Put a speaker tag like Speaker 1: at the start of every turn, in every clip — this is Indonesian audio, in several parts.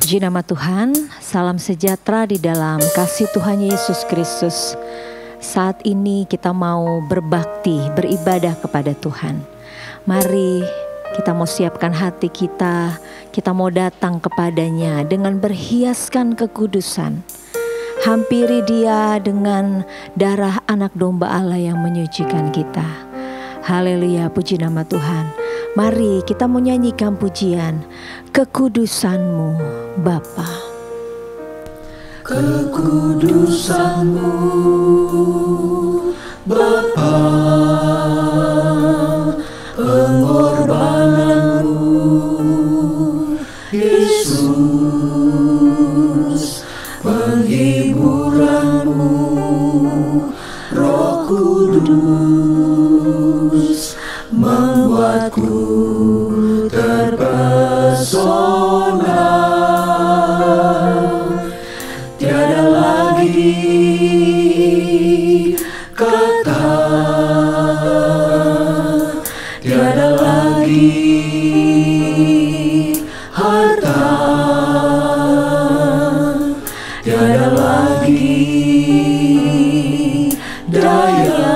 Speaker 1: Puji nama Tuhan, salam sejahtera di dalam kasih Tuhan Yesus Kristus. Saat ini kita mau berbakti, beribadah kepada Tuhan. Mari kita mau siapkan hati kita mau datang kepadanya dengan berhiaskan kekudusan. Hampiri Dia dengan darah anak domba Allah yang menyucikan kita. Haleluya, puji nama Tuhan. Mari kita mau nyanyikan pujian kekudusan-Mu Bapa.
Speaker 2: Kekudusan-Mu Bapa, pengorbanan-Mu Yesus, penghiburan-Mu Roh Kudus, membuatku terpesona. Tiada lagi kata, tiada lagi harta, tiada lagi daya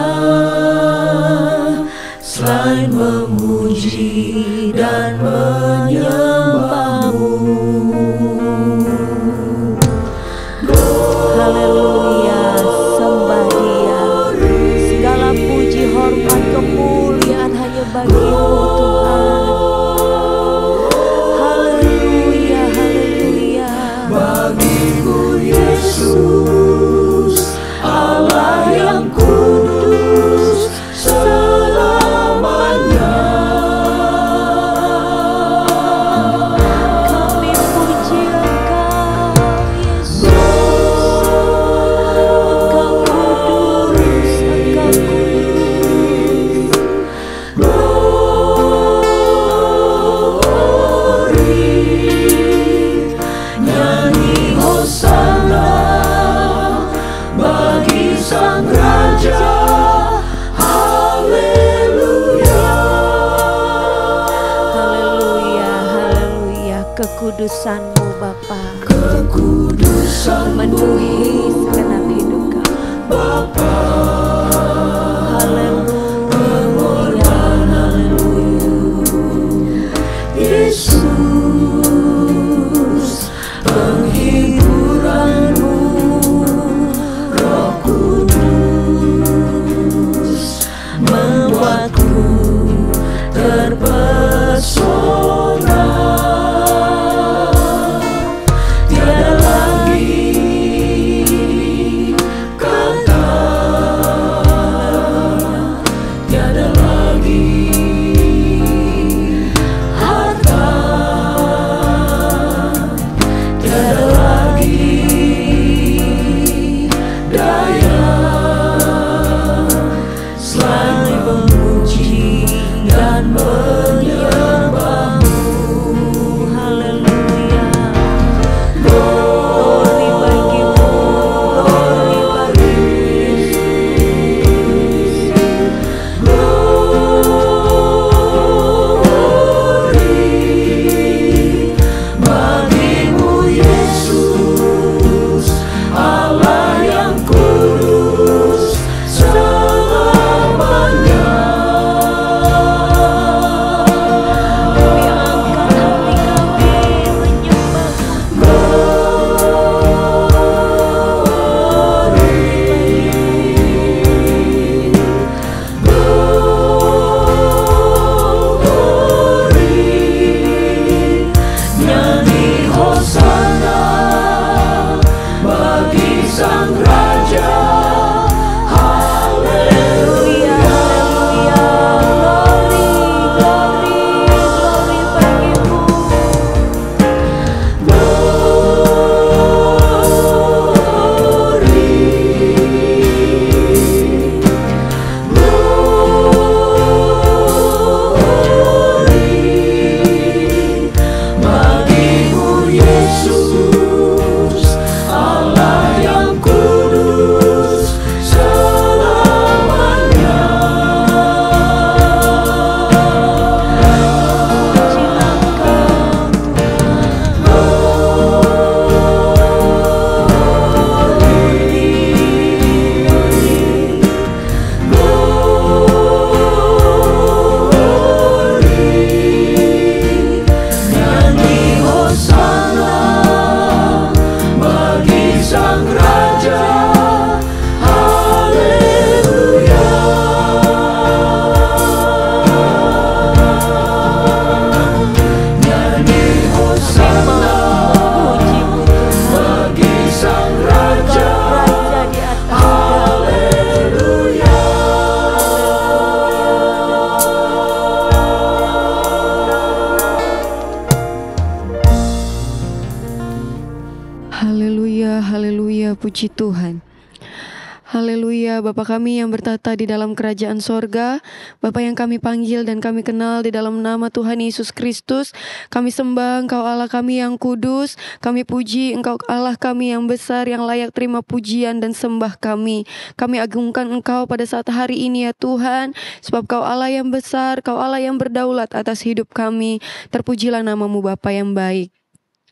Speaker 2: selain memuji dan menyembah-Mu.
Speaker 1: Haleluya, sembah Dia. Segala puji, hormat, kemuliaan hanya bagi-Mu Tuhan. Haleluya, haleluya.
Speaker 2: Bagi-Mu Yesus, Allah yang kudus selamanya.
Speaker 1: Kami puji Engkau Yesus. Engkau kudus, Engkau kudus.
Speaker 2: Glory, nyanyi Hosana bagi Sang Raja. Haleluya.
Speaker 1: Haleluya, haleluya. Kekudusan-Mu Bapa
Speaker 2: Kekudusan-Mu
Speaker 1: memenuhi segenap hidup kami.
Speaker 2: Bapa,
Speaker 1: Haleluya, haleluya.
Speaker 2: Yesus, penghiburan-Mu Roh Kudus, membuatku terpesona. Tiada lagi kata,
Speaker 3: Haleluya, haleluya, puji Tuhan. Haleluya, Bapa kami yang bertata di dalam kerajaan sorga, Bapa yang kami panggil dan kami kenal di dalam nama Tuhan Yesus Kristus. Kami sembah Engkau Allah kami yang kudus, kami puji Engkau Allah kami yang besar, yang layak terima pujian dan sembah kami. Kami agungkan Engkau pada saat hari ini ya Tuhan, sebab Kau Allah yang besar, Kau Allah yang berdaulat atas hidup kami. Terpujilah namamu Bapa yang baik.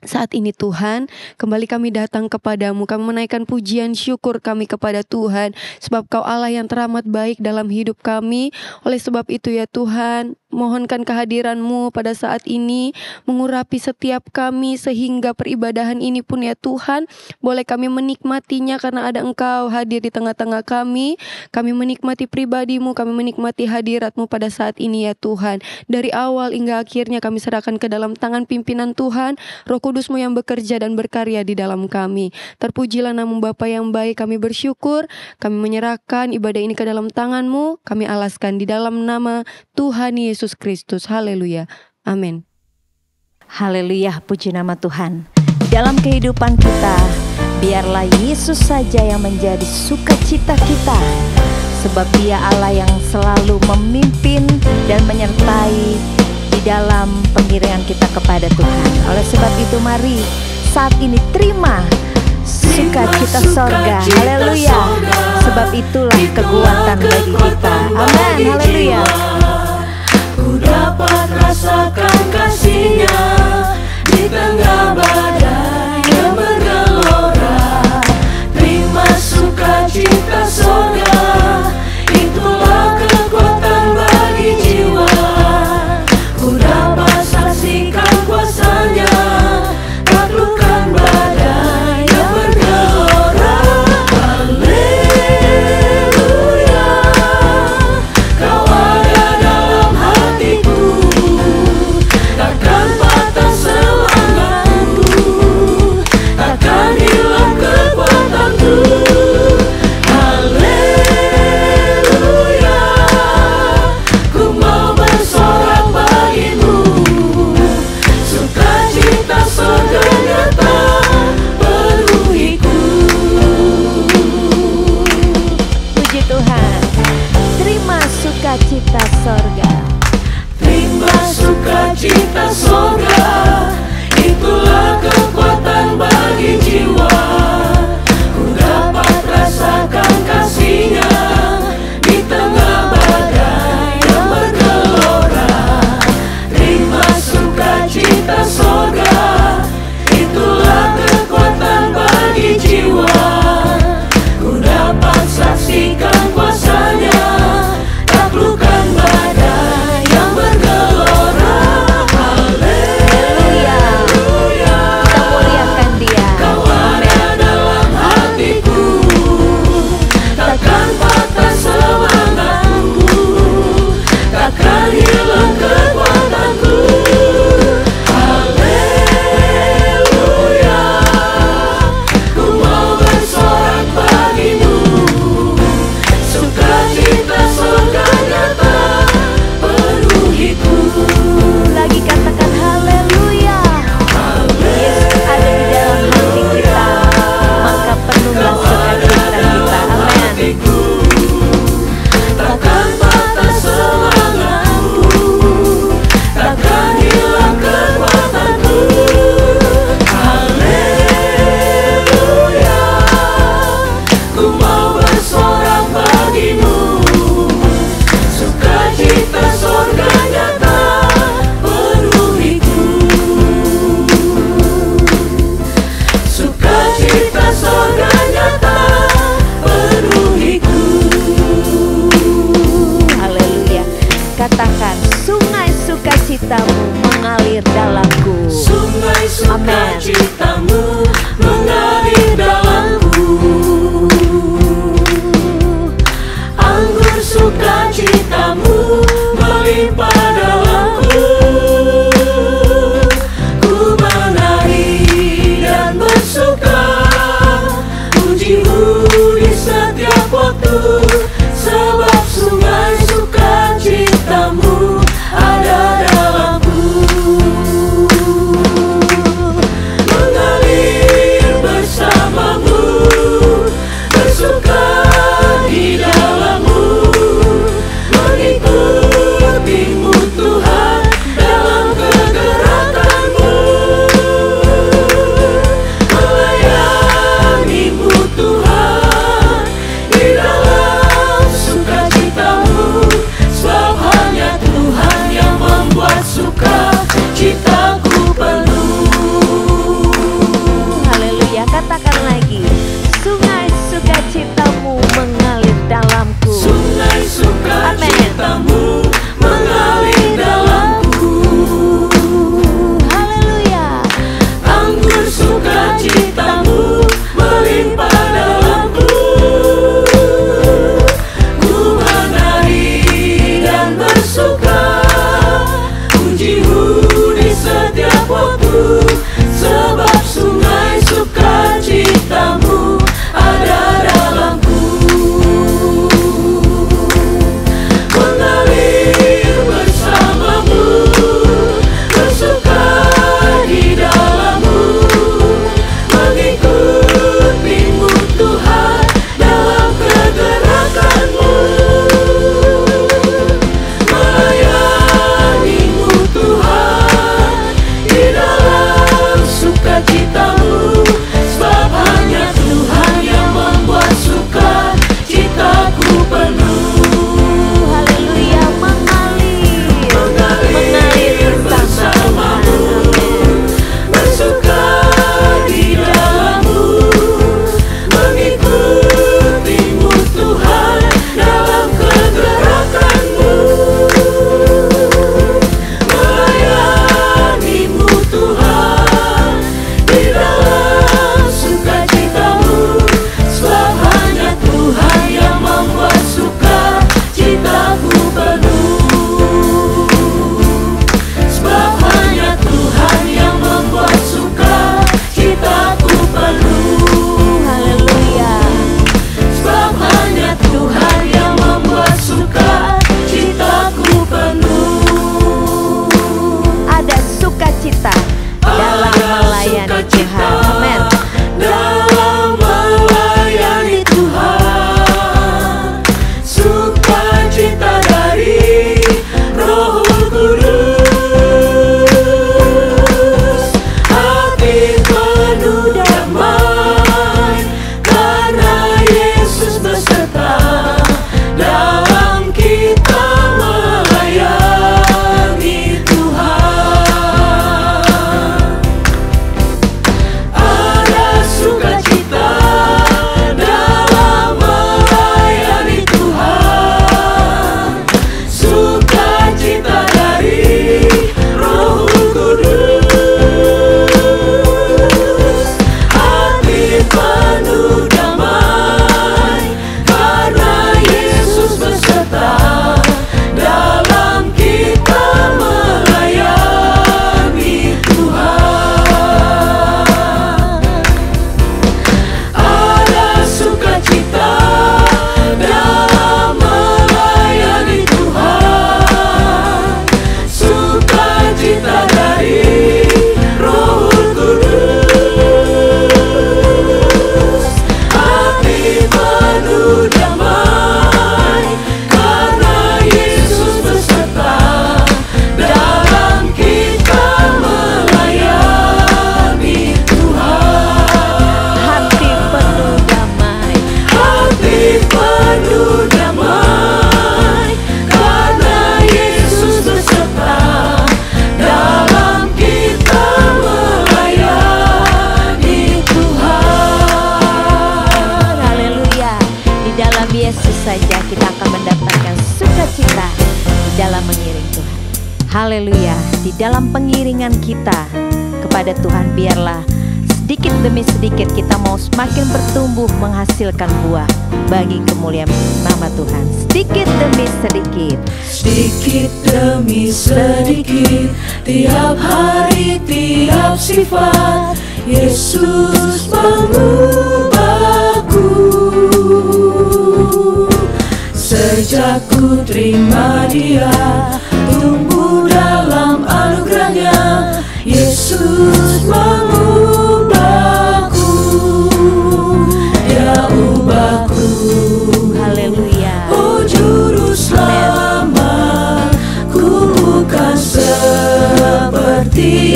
Speaker 3: Saat ini Tuhan, kembali kami datang kepadamu, kami menaikkan pujian syukur kami kepada Tuhan, sebab Kau Allah yang teramat baik dalam hidup kami. Oleh sebab itu ya Tuhan, mohonkan kehadiran-Mu pada saat ini, mengurapi setiap kami, sehingga peribadahan ini pun ya Tuhan, boleh kami menikmatinya karena ada Engkau hadir di tengah-tengah kami. Kami menikmati pribadi-Mu, kami menikmati hadirat-Mu pada saat ini ya Tuhan. Dari awal hingga akhirnya kami serahkan ke dalam tangan pimpinan Tuhan, Roh Kudus-Mu yang bekerja dan berkarya di dalam kami. Terpujilah nama Bapa yang baik, kami bersyukur, kami menyerahkan ibadah ini ke dalam tangan-Mu, kami alaskan di dalam nama Tuhan Yesus Kristus. Haleluya. Amin.
Speaker 1: Haleluya, puji nama Tuhan. Di dalam kehidupan kita, biarlah Yesus saja yang menjadi sukacita kita, sebab Dia Allah yang selalu memimpin dan menyertai di dalam pengiringan kita kepada Tuhan. Oleh sebab itu mari saat ini terima sukacita sorga. Haleluya. Sebab itulah kekuatan bagi kita. Amin. Haleluya.
Speaker 2: Ku dapat rasakan kasih-Nya di tengah badai yang bergelora. Terima sukacita sorga, itulah kekuatan bagi jiwa. Ku dapat saksikan kuasa-Nya, taklukkan badai yang bergelora. Haleluya, Kau ada dalam hatiku, takkan patah semangatku.
Speaker 1: Haleluya. Di dalam pengiringan kita kepada Tuhan, biarlah sedikit demi sedikit kita mau semakin bertumbuh menghasilkan buah bagi kemuliaan nama Tuhan. Sedikit demi sedikit,
Speaker 2: sedikit demi sedikit, tiap hari, tiap sifat, Yesus mengubahku. Sejak ku terima Dia, tumbuh dalam anugerahnya, Yesus mengubahku. Dia ubahku.
Speaker 1: haleluya.
Speaker 2: Oh juru selamat, ku bukan seperti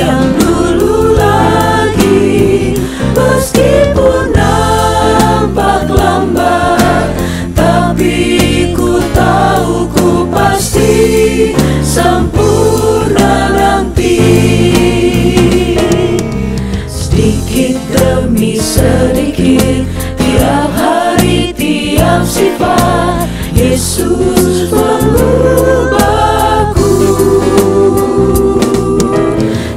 Speaker 2: yang dulu lagi. Meskipun nampak lambat, tapi ku tahu ku pasti sempurna nanti. Sedikit demi sedikit, tiap hari, tiap sifat, Yesus mengubahku.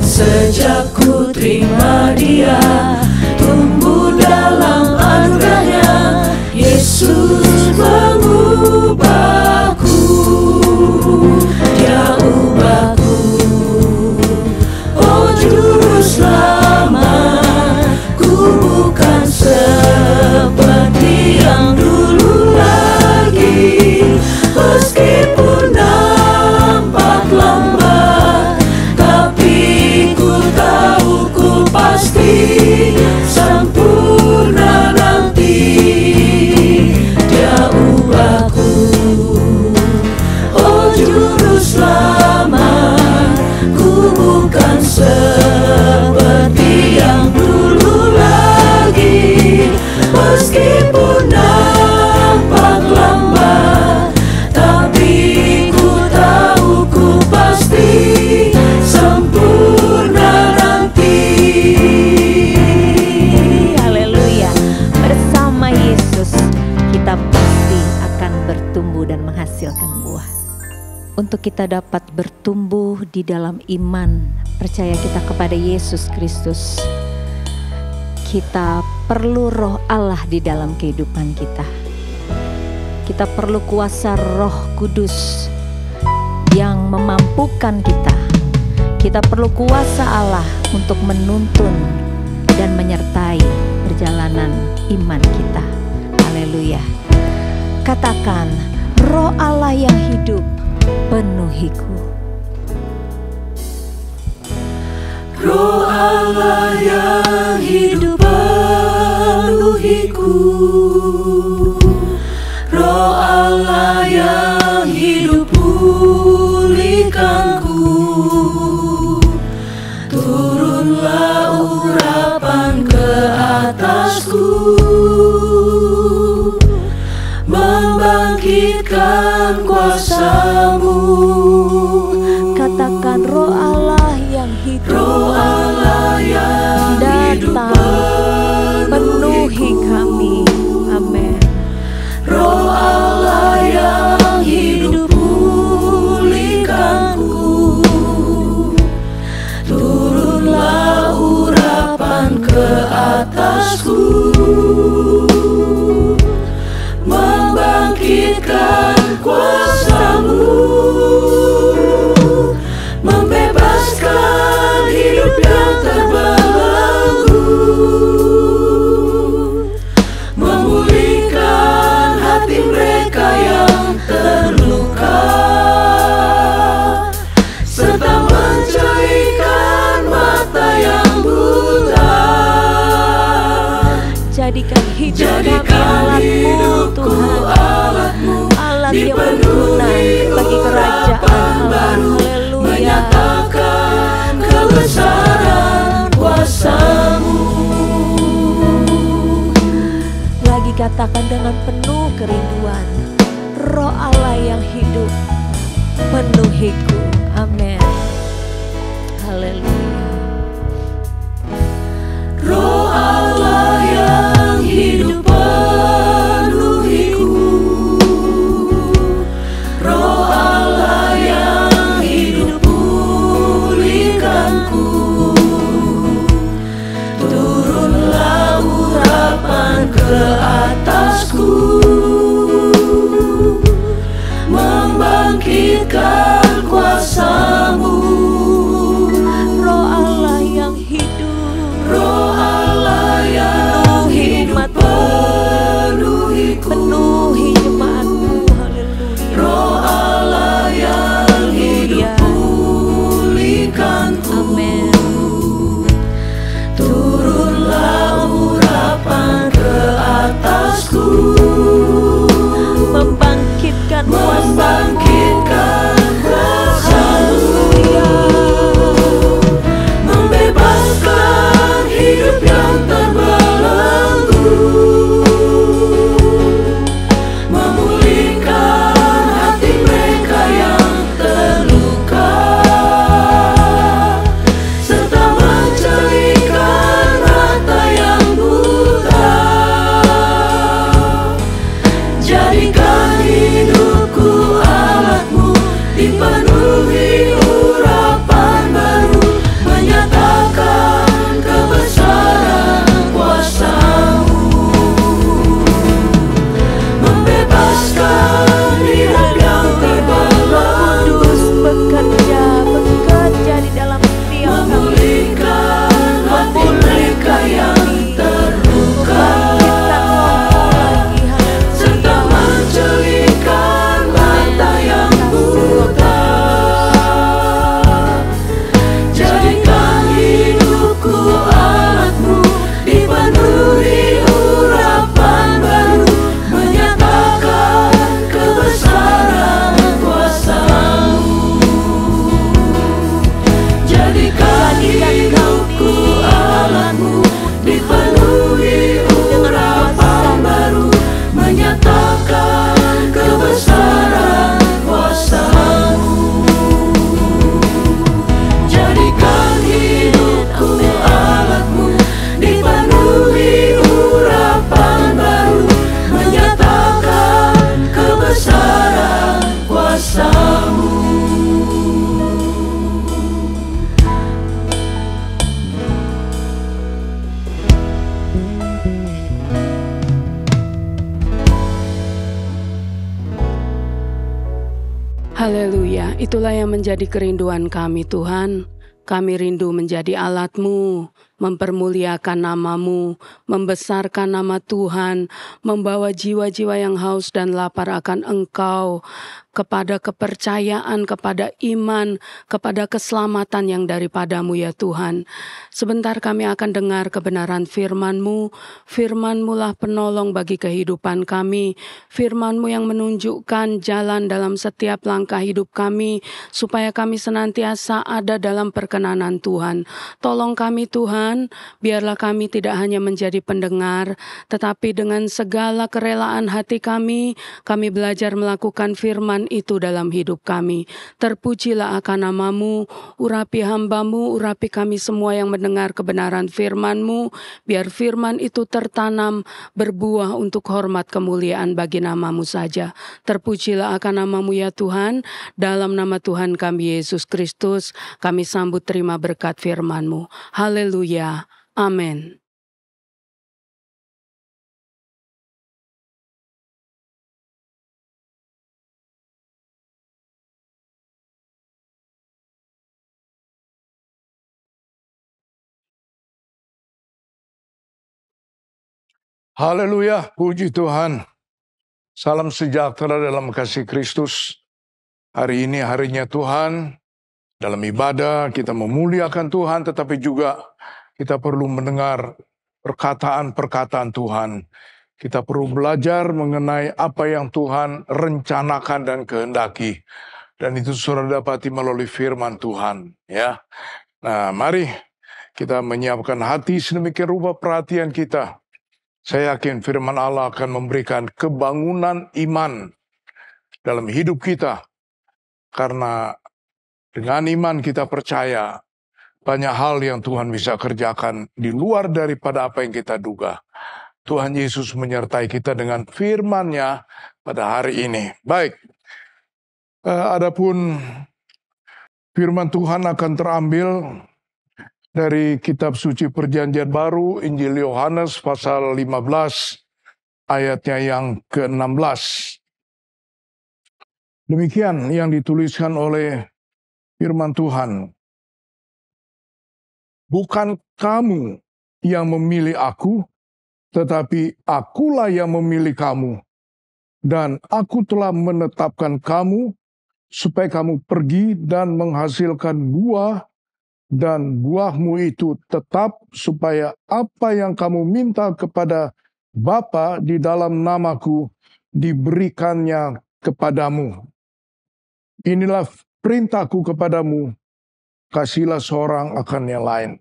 Speaker 2: Sejak ku terima Dia, tumbuh dalam anugerahnya, Yesus mengubahku. Dia ubahku. Oh juru selamat, ku bukan seperti yang dulu lagi. Meskipun nampak lambat, tapi ku tahu ku pasti sempurna nanti. Dia ubahku. Oh juru selamat, ku bukan seperti yang dulu lagi. Meskipun nampak lambat, tapi ku tahu ku pasti sempurna nanti.
Speaker 1: Haleluya. Bersama Yesus kita pasti akan bertumbuh dan menghasilkan buah. Untuk kita dapat bertumbuh di dalam iman, percaya kita kepada Yesus Kristus, kita perlu roh Allah di dalam kehidupan kita. Kita perlu kuasa Roh Kudus yang memampukan kita. Kita perlu kuasa Allah untuk menuntun dan menyertai perjalanan iman kita. Haleluya. Katakan, Roh Allah yang hidup penuhiku.
Speaker 2: Roh Allah yang hidup penuhiku. Roh Allah yang hidup pulihkanku. Turunlah urapan ke atasku, membangkitkan kuasa-Mu.
Speaker 1: Katakan, Roh Allah yang hidup,
Speaker 2: Roh Allah yang hidup
Speaker 1: penuhi kami. Amin.
Speaker 2: Roh Allah yang hidup pulihkanku. Turunlah urapan ke atasku, membangkitkan kuasa-Mu, membebaskan hidup yang terbelenggu, memulihkan hati mereka yang terluka, serta mencerahkan mata yang buta.
Speaker 1: Jadikan hidup
Speaker 2: Jadikan hidupku alatmu,
Speaker 1: alat yang berguna bagi kerajaan Allah. Haleluya.
Speaker 2: menyatakan kebesaran kuasa-Mu.
Speaker 1: Lagi katakan dengan penuh kerinduan, Roh Allah yang hidup penuhiku. Amin. Haleluya.
Speaker 2: Roh Allah yang hidup penuhiku. Roh Allah yang hidup dipenuhi urapan baru, menyatakan kebesaran kuasa-Mu. Jadikan hidupku alat-Mu, dipenuhi urapan baru, menyatakan kebesaran kuasa-Mu.
Speaker 4: Haleluya, itulah yang menjadi kerinduan kami Tuhan. Kami rindu menjadi alat-Mu, mempermuliakan nama-Mu, membesarkan nama Tuhan, membawa jiwa-jiwa yang haus dan lapar akan Engkau, kepada kepercayaan, kepada iman, kepada keselamatan yang daripada-Mu ya Tuhan. Sebentar kami akan dengar kebenaran firman-Mu. Firman-Mu lah penolong bagi kehidupan kami. Firman-Mu yang menunjukkan jalan dalam setiap langkah hidup kami, supaya kami senantiasa ada dalam perkenanan Tuhan. Tolong kami Tuhan, biarlah kami tidak hanya menjadi pendengar, tetapi dengan segala kerelaan hati kami belajar melakukan firman itu dalam hidup kami. Terpujilah akan nama-Mu, urapi hamba-Mu, urapi kami semua yang mendengar kebenaran firman-Mu, biar firman itu tertanam, berbuah untuk hormat kemuliaan bagi nama-Mu saja. Terpujilah akan nama-Mu ya Tuhan, dalam nama Tuhan kami Yesus Kristus, kami sambut terima berkat firman-Mu. Haleluya, amin.
Speaker 5: Haleluya, puji Tuhan. Salam sejahtera dalam kasih Kristus. Hari ini harinya Tuhan. Dalam ibadah kita memuliakan Tuhan, tetapi juga kita perlu mendengar perkataan-perkataan Tuhan. Kita perlu belajar mengenai apa yang Tuhan rencanakan dan kehendaki. Dan itu saudara dapati melalui firman Tuhan. Ya. Nah, mari kita menyiapkan hati sedemikian rupa perhatian kita. Saya yakin firman Allah akan memberikan kebangunan iman dalam hidup kita. Karena dengan iman kita percaya banyak hal yang Tuhan bisa kerjakan di luar daripada apa yang kita duga. Tuhan Yesus menyertai kita dengan firman-Nya pada hari ini. Baik, adapun firman Tuhan akan terambil dari kitab suci perjanjian baru, Injil Yohanes pasal 15, ayatnya yang ke-16. Demikian yang dituliskan oleh firman Tuhan. Bukan kamu yang memilih aku, tetapi akulah yang memilih kamu. Dan aku telah menetapkan kamu, supaya kamu pergi dan menghasilkan buah, dan buahmu itu tetap, supaya apa yang kamu minta kepada Bapa di dalam namaku diberikannya kepadamu. Inilah perintahku kepadamu, kasihlah seorang akan yang lain.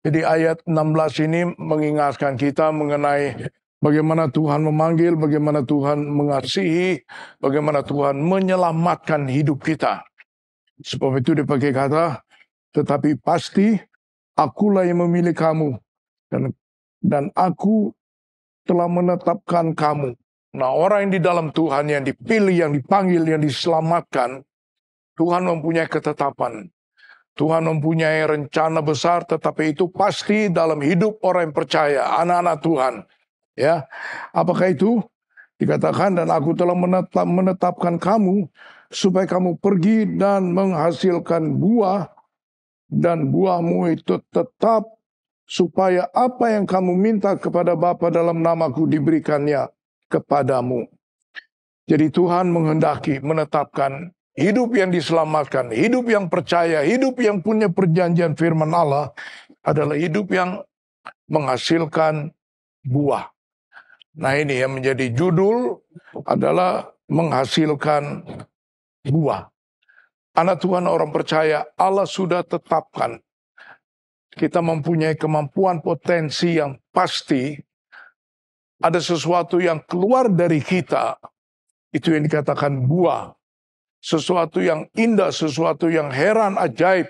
Speaker 5: Jadi ayat 16 ini mengingatkan kita mengenai bagaimana Tuhan memanggil, bagaimana Tuhan mengasihi, bagaimana Tuhan menyelamatkan hidup kita. Sebab itu dipakai kata, tetapi pasti akulah yang memilih kamu, dan aku telah menetapkan kamu. Nah, orang yang di dalam Tuhan, yang dipilih, yang dipanggil, yang diselamatkan, Tuhan mempunyai ketetapan. Tuhan mempunyai rencana besar, tetapi itu pasti dalam hidup orang yang percaya, anak-anak Tuhan. Ya, apakah itu? Dikatakan, dan aku telah menetapkan kamu, supaya kamu pergi dan menghasilkan buah, dan buahmu itu tetap, supaya apa yang kamu minta kepada Bapa dalam namaku diberikannya kepadamu. Jadi Tuhan menghendaki menetapkan hidup yang diselamatkan, hidup yang percaya, hidup yang punya perjanjian firman Allah adalah hidup yang menghasilkan buah. Nah, ini yang menjadi judul adalah menghasilkan buah. Anak Tuhan orang percaya, Allah sudah tetapkan kita mempunyai kemampuan potensi yang pasti, ada sesuatu yang keluar dari kita, itu yang dikatakan buah. Sesuatu yang indah, sesuatu yang heran, ajaib.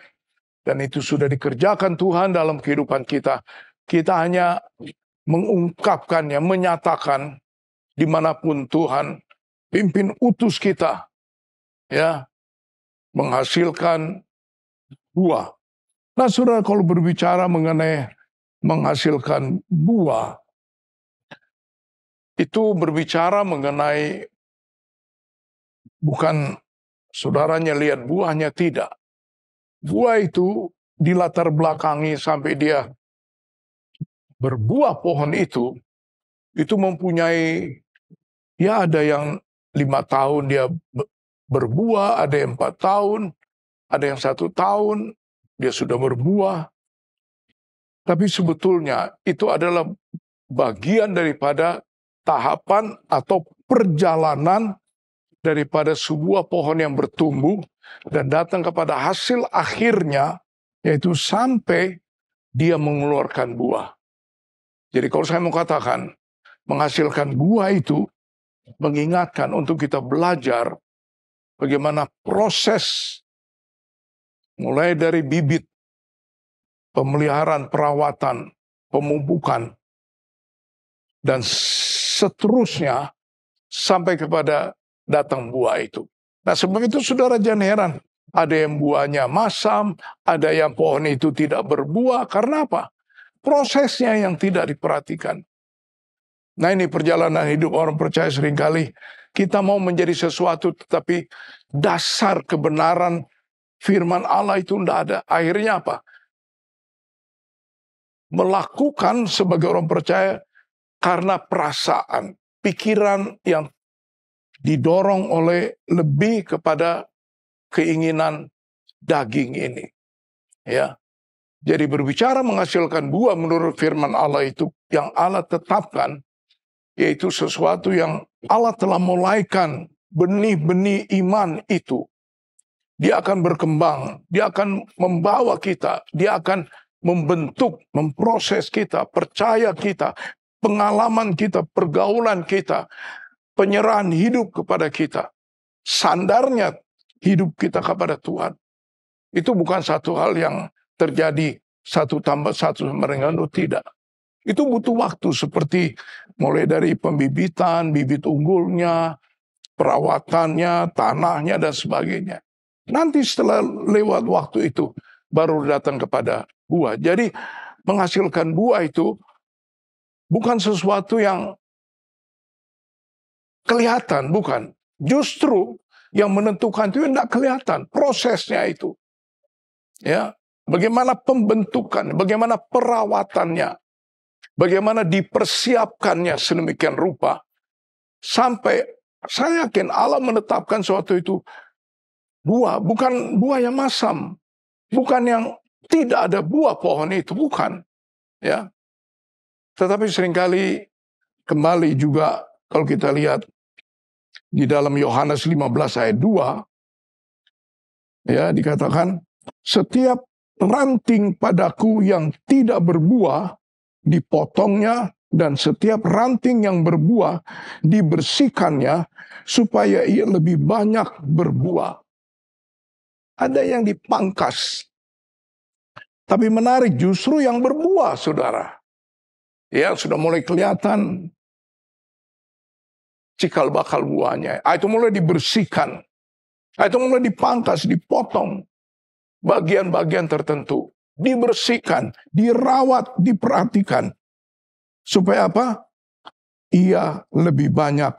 Speaker 5: Dan itu sudah dikerjakan Tuhan dalam kehidupan kita. Kita hanya mengungkapkannya, menyatakan dimanapun Tuhan pimpin utus kita, ya, menghasilkan buah. Nah, saudara, kalau berbicara mengenai menghasilkan buah, itu berbicara mengenai bukan saudaranya lihat buahnya, tidak. Buah itu dilatar belakangi sampai dia berbuah pohon itu mempunyai, ya ada yang 5 tahun dia berbuah, ada yang 4 tahun, ada yang 1 tahun, dia sudah berbuah. Tapi sebetulnya itu adalah bagian daripada tahapan atau perjalanan daripada sebuah pohon yang bertumbuh dan datang kepada hasil akhirnya, yaitu sampai dia mengeluarkan buah. Jadi kalau saya mau katakan, menghasilkan buah itu mengingatkan untuk kita belajar bagaimana proses mulai dari bibit, pemeliharaan, perawatan, pemupukan, dan seterusnya sampai kepada datang buah itu. Nah, sebab itu saudara jangan heran, ada yang buahnya masam, ada yang pohon itu tidak berbuah. Karena apa? Prosesnya yang tidak diperhatikan. Nah, ini perjalanan hidup orang percaya seringkali kita mau menjadi sesuatu tetapi dasar kebenaran firman Allah itu tidak ada. Akhirnya apa? Melakukan sebagai orang percaya karena perasaan, pikiran yang didorong oleh lebih kepada keinginan daging ini. Ya. Jadi berbicara menghasilkan buah menurut firman Allah itu yang Allah tetapkan, yaitu sesuatu yang Allah telah mulaikan, benih-benih iman itu. Dia akan berkembang, dia akan membawa kita, dia akan membentuk, memproses kita, percaya kita, pengalaman kita, pergaulan kita, penyerahan hidup kepada kita, sandarnya hidup kita kepada Tuhan. Itu bukan satu hal yang terjadi 1 tambah 1 sama dengan 2, tidak. Itu butuh waktu seperti mulai dari pembibitan, bibit unggulnya, perawatannya, tanahnya, dan sebagainya. Nanti setelah lewat waktu itu, baru datang kepada buah. Jadi menghasilkan buah itu bukan sesuatu yang kelihatan, bukan. Justru yang menentukan itu tidak kelihatan, prosesnya itu. Ya, bagaimana pembentukan, bagaimana perawatannya, bagaimana dipersiapkannya sedemikian rupa, sampai saya yakin Allah menetapkan sesuatu itu buah, bukan buah yang masam, bukan yang tidak ada buah pohon itu, bukan. Ya, tetapi seringkali kembali juga kalau kita lihat di dalam Yohanes 15 ayat 2, ya dikatakan, setiap ranting padaku yang tidak berbuah dipotongnya, dan setiap ranting yang berbuah dibersihkannya supaya ia lebih banyak berbuah. Ada yang dipangkas. Tapi menarik justru yang berbuah, saudara. Ya, sudah mulai kelihatan cikal bakal buahnya. Itu mulai dibersihkan. Itu mulai dipangkas, dipotong. Bagian-bagian tertentu. Dibersihkan, dirawat, diperhatikan. Supaya apa? Ia lebih banyak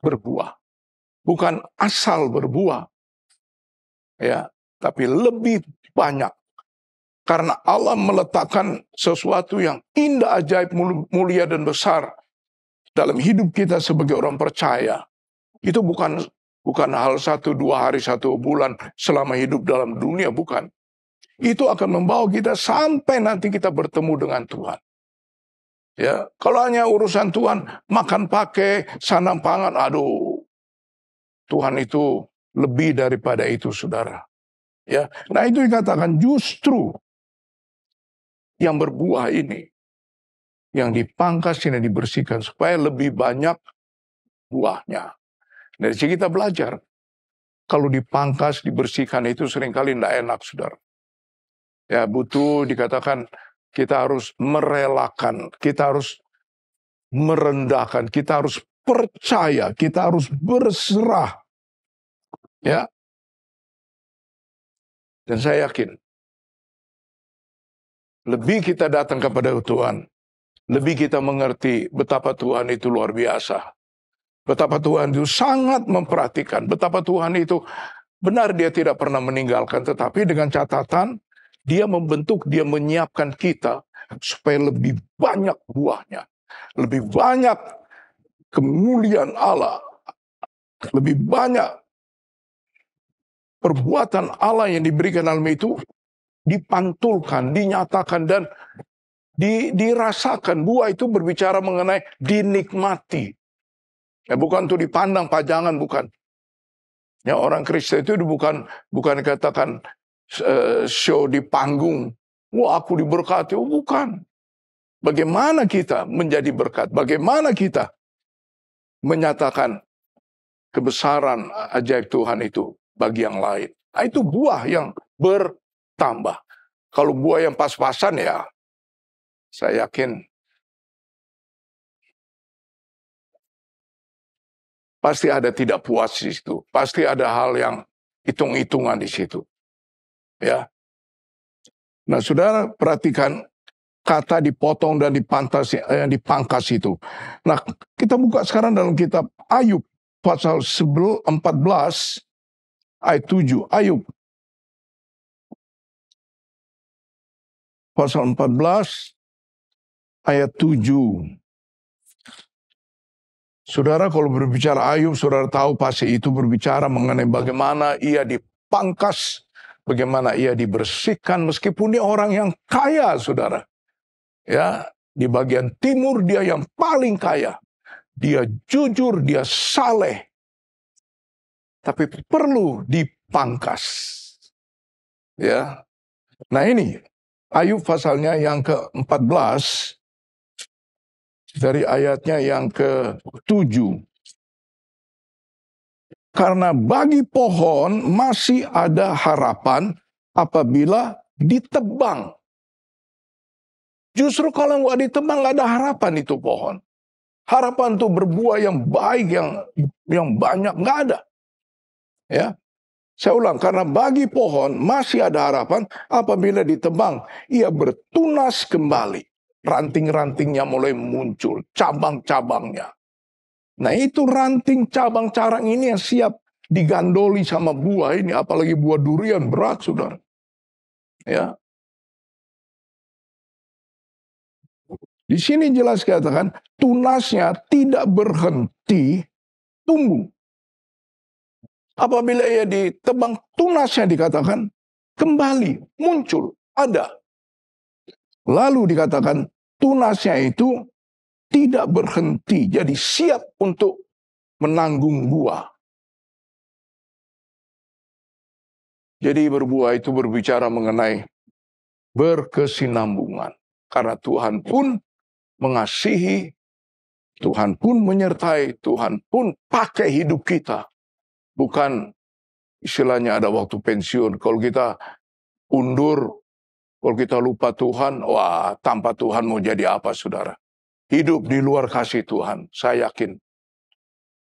Speaker 5: berbuah. Bukan asal berbuah. Ya, tapi lebih banyak. Karena Allah meletakkan sesuatu yang indah, ajaib, mulia, dan besar dalam hidup kita sebagai orang percaya. Itu bukan hal 1-2 hari, 1 bulan selama hidup dalam dunia, bukan. Itu akan membawa kita sampai nanti kita bertemu dengan Tuhan. Ya, kalau hanya urusan Tuhan, makan pakai, sanam pangan, aduh. Tuhan itu lebih daripada itu, saudara. Ya, nah itu dikatakan justru yang berbuah ini, yang dipangkas ini dibersihkan supaya lebih banyak buahnya. Dari sini kita belajar, kalau dipangkas, dibersihkan itu seringkali tidak enak, saudara. Ya, butuh dikatakan kita harus merelakan, kita harus merendahkan, kita harus percaya, kita harus berserah. Ya. Dan saya yakin, lebih kita datang kepada Tuhan, lebih kita mengerti betapa Tuhan itu luar biasa. Betapa Tuhan itu sangat memperhatikan. Betapa Tuhan itu benar dia tidak pernah meninggalkan. Tetapi dengan catatan dia membentuk, dia menyiapkan kita supaya lebih banyak buahnya. Lebih banyak kemuliaan Allah. Lebih banyak perbuatan Allah yang diberikan dalam itu dipantulkan, dinyatakan dan dirasakan. Buah itu berbicara mengenai dinikmati. Ya, bukan untuk dipandang pajangan, bukan. Ya, orang Kristen itu bukan katakan show di panggung. Wah, aku diberkati. Oh, bukan. Bagaimana kita menjadi berkat? Bagaimana kita menyatakan kebesaran ajaib Tuhan itu bagi yang lain? Nah, itu buah yang bertambah. Kalau buah yang pas-pasan ya, saya yakin pasti ada tidak puas di situ. Pasti ada hal yang hitung-hitungan di situ. Ya. Nah, saudara perhatikan kata dipotong dan dipangkas itu. Nah, kita buka sekarang dalam kitab Ayub pasal 14 ayat 7. Ayub pasal 14 ayat 7. Saudara kalau berbicara Ayub, saudara tahu pasti itu berbicara mengenai bagaimana ia dipangkas, bagaimana ia dibersihkan meskipun dia orang yang kaya, saudara. Ya, di bagian timur dia yang paling kaya. Dia jujur, dia saleh. Tapi perlu dipangkas. Ya. Nah ini Ayub pasalnya yang ke-14 dari ayatnya yang ke-7. Karena bagi pohon masih ada harapan apabila ditebang. Justru kalau nggak ditebang nggak ada harapan itu pohon. Harapan untuk berbuah yang baik, yang banyak nggak ada. Ya, saya ulang, karena bagi pohon masih ada harapan apabila ditebang, ia bertunas kembali. Ranting-rantingnya mulai muncul, cabang-cabangnya. Nah itu ranting cabang-carang ini yang siap digandoli sama buah ini, apalagi buah durian berat, saudara. Ya. Di sini jelas katakan tunasnya tidak berhenti tumbuh. Apabila ia ditebang, tunasnya dikatakan kembali muncul, ada. Lalu dikatakan tunasnya itu tidak berhenti, jadi siap untuk menanggung buah. Jadi berbuah itu berbicara mengenai berkesinambungan. Karena Tuhan pun mengasihi, Tuhan pun menyertai, Tuhan pun pakai hidup kita. Bukan istilahnya ada waktu pensiun. Kalau kita undur, kalau kita lupa Tuhan, wah tanpa Tuhan mau jadi apa, saudara? Hidup di luar kasih Tuhan, saya yakin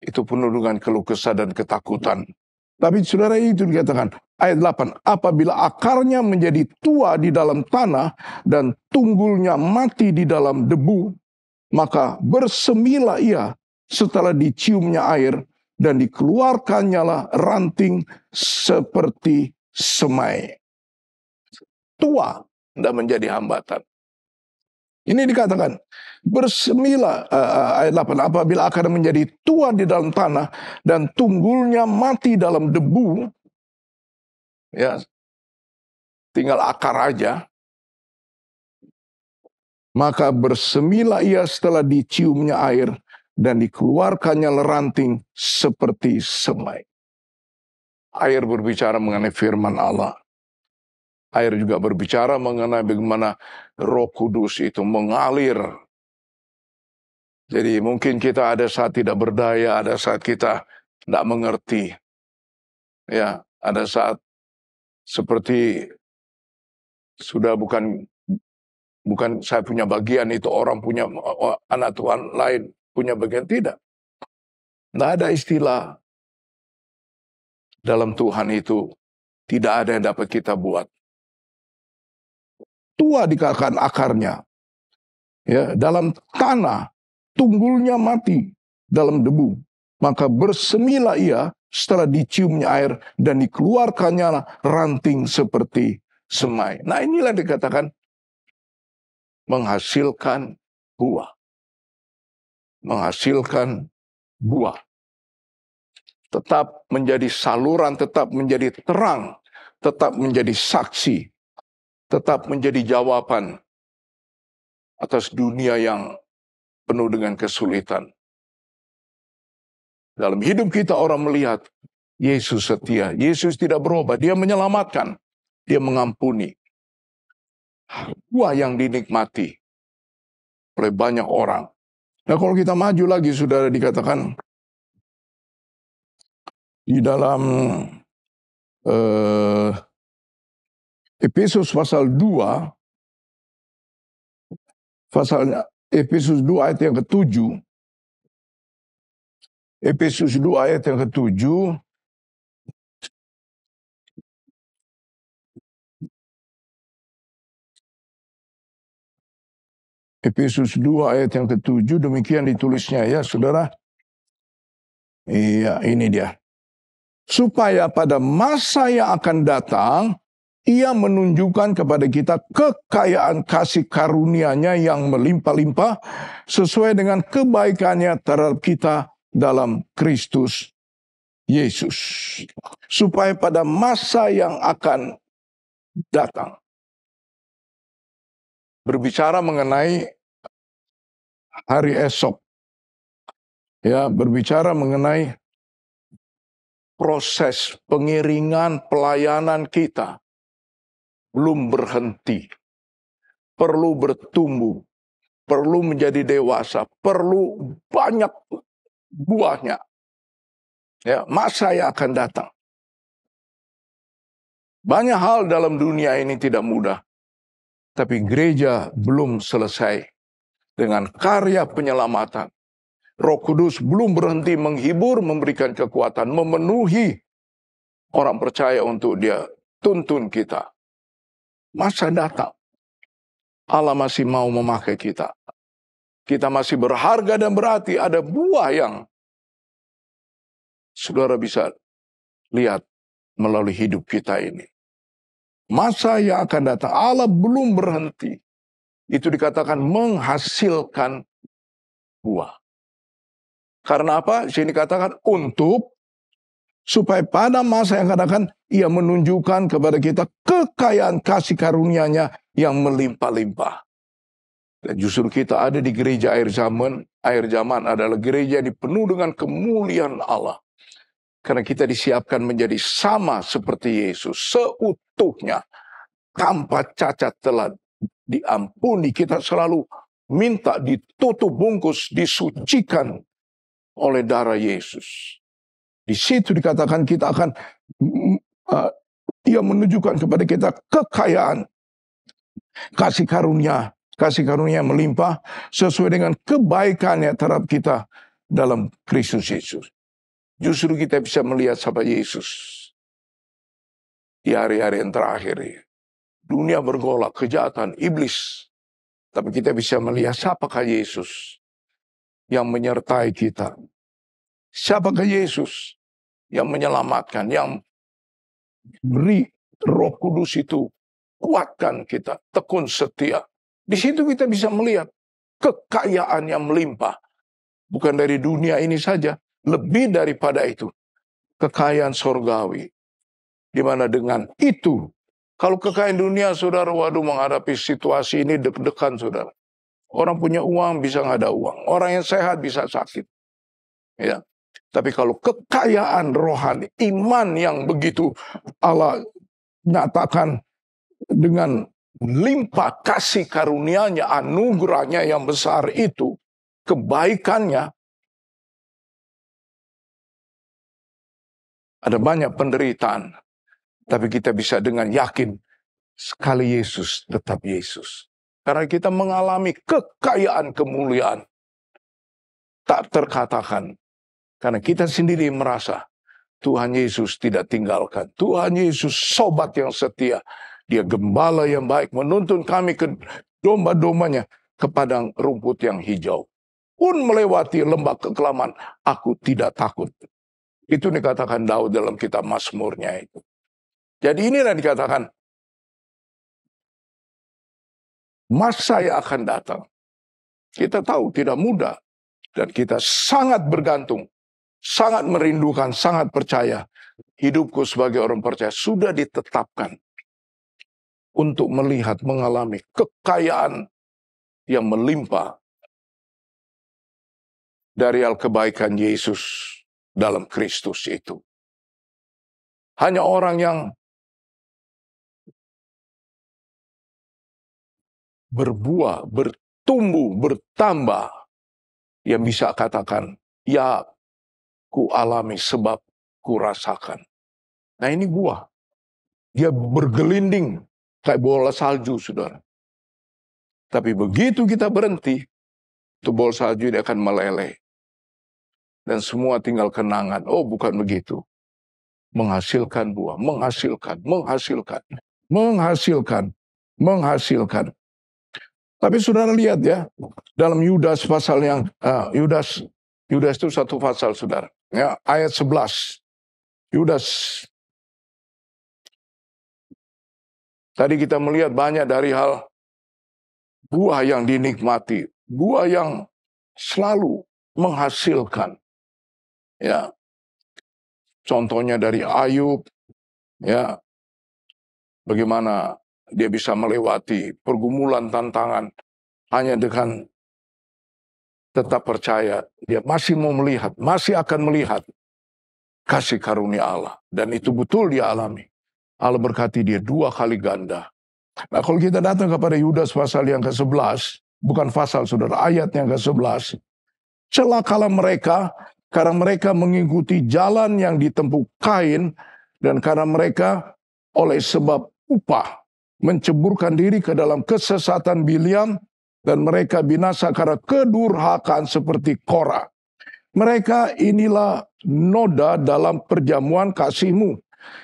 Speaker 5: itu penuh dengan keluh kesah dan ketakutan. Tapi saudara itu dikatakan, ayat 8, apabila akarnya menjadi tua di dalam tanah dan tunggulnya mati di dalam debu, maka bersemilah ia setelah diciumnya air dan dikeluarkannyalah ranting seperti semai. Tua tidak menjadi hambatan. Ini dikatakan, bersemilah, ayat 8, apabila akar menjadi tua di dalam tanah dan tunggulnya mati dalam debu, ya, tinggal akar aja, maka bersemilah ia setelah diciumnya air dan dikeluarkannya ranting seperti semai. Air berbicara mengenai firman Allah. Air juga berbicara mengenai bagaimana Roh Kudus itu mengalir. Jadi mungkin kita ada saat tidak berdaya, ada saat kita tidak mengerti. Ya, ada saat seperti sudah bukan saya punya bagian, itu orang punya, anak Tuhan lain punya bagian, tidak. Tidak ada istilah dalam Tuhan itu, tidak ada yang dapat kita buat. Tua dikatakan akarnya, ya, dalam tanah, tunggulnya mati dalam debu. Maka bersemilah ia setelah diciumnya air dan dikeluarkannya ranting seperti semai. Nah, inilah dikatakan menghasilkan buah. Menghasilkan buah. Tetap menjadi saluran, tetap menjadi terang, tetap menjadi saksi, tetap menjadi jawaban atas dunia yang penuh dengan kesulitan. Dalam hidup kita orang melihat Yesus setia, Yesus tidak berubah, dia menyelamatkan, dia mengampuni. Buah yang dinikmati oleh banyak orang. Nah, kalau kita maju lagi, saudara, dikatakan di dalam Efesus pasal 2, Efesus 2 ayat yang ke-7. Efesus 2 ayat yang ke-7. Efesus 2 ayat yang ke-7, demikian ditulisnya ya, saudara. Iya, ini dia. Supaya pada masa yang akan datang, ia menunjukkan kepada kita kekayaan kasih karunia-Nya yang melimpah-limpah sesuai dengan kebaikannya terhadap kita dalam Kristus Yesus. Supaya pada masa yang akan datang. Berbicara mengenai hari esok. Ya, berbicara mengenai proses pengiringan pelayanan kita belum berhenti. Perlu bertumbuh, perlu menjadi dewasa, perlu banyak buahnya. Ya, masa yang akan datang. Banyak hal dalam dunia ini tidak mudah. Tapi gereja belum selesai dengan karya penyelamatan. Roh Kudus belum berhenti menghibur, memberikan kekuatan, memenuhi orang percaya untuk dia tuntun kita. Masa datang, Allah masih mau memakai kita. Kita masih berharga dan berarti, ada buah yang saudara bisa lihat melalui hidup kita ini. Masa yang akan datang, Allah belum berhenti. Itu dikatakan menghasilkan buah. Karena apa? Sini dikatakan untuk, supaya pada masa yang akan datang, ia menunjukkan kepada kita kekayaan kasih karunia-Nya yang melimpah-limpah. Dan justru kita ada di gereja akhir zaman. Akhir zaman adalah gereja yang dipenuh dengan kemuliaan Allah. Karena kita disiapkan menjadi sama seperti Yesus, seutuhnya, tanpa cacat, telah diampuni. Kita selalu minta ditutup bungkus, disucikan oleh darah Yesus. Di situ dikatakan kita akan, ia menunjukkan kepada kita kekayaan kasih karunia melimpah sesuai dengan kebaikannya terhadap kita dalam Kristus Yesus. Justru kita bisa melihat sahabat Yesus di hari-hari yang terakhir. Dunia bergolak, kejahatan, iblis. Tapi kita bisa melihat siapakah Yesus yang menyertai kita. Siapakah Yesus yang menyelamatkan, yang beri Roh Kudus itu kuatkan kita, tekun setia. Di situ kita bisa melihat kekayaan yang melimpah. Bukan dari dunia ini saja, lebih daripada itu. Kekayaan sorgawi. Di mana dengan itu, kalau kekayaan dunia, saudara, waduh, menghadapi situasi ini deg-degan, saudara. Orang punya uang bisa nggak ada uang. Orang yang sehat bisa sakit. Ya. Tapi kalau kekayaan rohani, iman yang begitu Allah nyatakan dengan limpah kasih karunia-Nya, anugerahnya yang besar itu, kebaikannya, ada banyak penderitaan. Tapi kita bisa dengan yakin, sekali Yesus, tetap Yesus. Karena kita mengalami kekayaan kemuliaan. Tak terkatakan. Karena kita sendiri merasa, Tuhan Yesus tidak tinggalkan. Tuhan Yesus sobat yang setia. Dia gembala yang baik, menuntun kami ke domba-dombanya ke padang rumput yang hijau. Pun melewati lembah kekelaman, aku tidak takut. Itu dikatakan Daud dalam kitab Mazmurnya itu. Jadi inilah dikatakan, masa yang akan datang. Kita tahu tidak mudah. Dan kita sangat bergantung, sangat merindukan, sangat percaya. Hidupku sebagai orang percaya sudah ditetapkan untuk melihat, mengalami kekayaan yang melimpah dari hal kebaikan Yesus dalam Kristus itu. Hanya orang yang berbuah, bertumbuh, bertambah, yang bisa katakan, ya ku alami sebab ku rasakan. Nah ini buah. Dia bergelinding kayak bola salju, saudara. Tapi begitu kita berhenti, itu bola salju dia akan meleleh. Dan semua tinggal kenangan. Oh bukan begitu. Menghasilkan buah, menghasilkan. Tapi saudara lihat ya, dalam Yudas pasal yang, Yudas itu satu pasal saudara. Ya, ayat 11. Yudas. Tadi kita melihat banyak dari hal buah yang dinikmati. Buah yang selalu menghasilkan. Ya, contohnya dari Ayub. Ya, bagaimana dia bisa melewati pergumulan, tantangan. Hanya dengan tetap percaya. Dia masih mau melihat, masih akan melihat kasih karunia Allah. Dan itu betul dia alami. Allah berkati dia 2 kali ganda. Nah kalau kita datang kepada Yudas pasal yang ke-11, bukan pasal saudara, ayat yang ke-11. Celakalah mereka, karena mereka mengikuti jalan yang ditempuh Kain, dan karena mereka oleh sebab upah menceburkan diri ke dalam kesesatan Bileam, dan mereka binasa karena kedurhakaan seperti Korah. Mereka inilah noda dalam perjamuan kasih-Mu,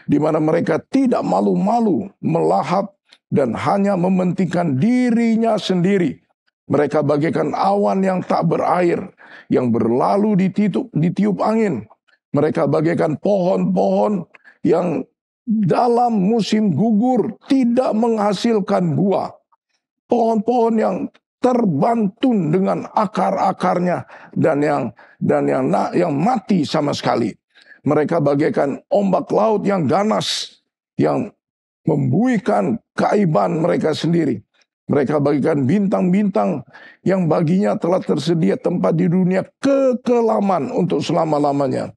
Speaker 5: di mana mereka tidak malu-malu melahap dan hanya mementingkan dirinya sendiri. Mereka bagaikan awan yang tak berair, yang berlalu ditiup angin. Mereka bagaikan pohon-pohon yang dalam musim gugur tidak menghasilkan buah. Pohon-pohon yang terbantun dengan akar-akarnya dan yang mati sama sekali. Mereka bagaikan ombak laut yang ganas, yang membuihkan keaiban mereka sendiri. Mereka bagaikan bintang-bintang yang baginya telah tersedia tempat di dunia kekelaman untuk selama-lamanya.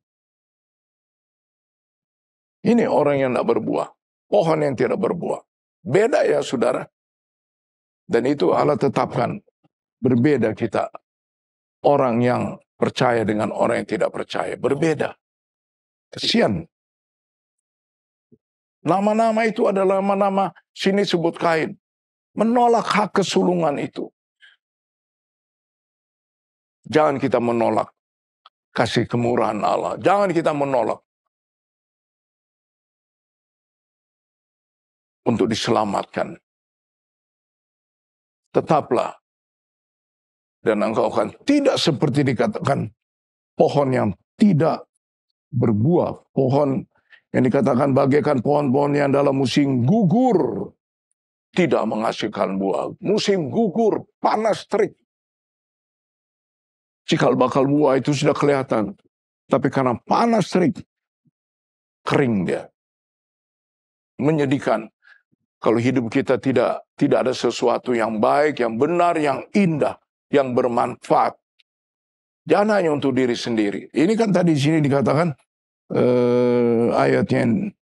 Speaker 5: Ini orang yang tidak berbuah, pohon yang tidak berbuah. Beda ya saudara. Dan itu Allah tetapkan, berbeda kita. Orang yang percaya dengan orang yang tidak percaya, berbeda. Kesian. Nama-nama itu adalah nama-nama, sini sebut Kain. Menolak hak kesulungan itu. Jangan kita menolak kasih kemurahan Allah. Jangan kita menolak untuk diselamatkan. Tetaplah. Dan engkau akan tidak seperti dikatakan pohon yang tidak berbuah. Pohon yang dikatakan bagaikan pohon-pohon yang dalam musim gugur tidak menghasilkan buah. Musim gugur, panas terik. Cikal bakal buah itu sudah kelihatan. Tapi karena panas terik, kering dia. Menyedihkan. Kalau hidup kita tidak ada sesuatu yang baik, yang benar, yang indah, yang bermanfaat. Jangan hanya untuk diri sendiri. Ini kan tadi di sini dikatakan ayatnya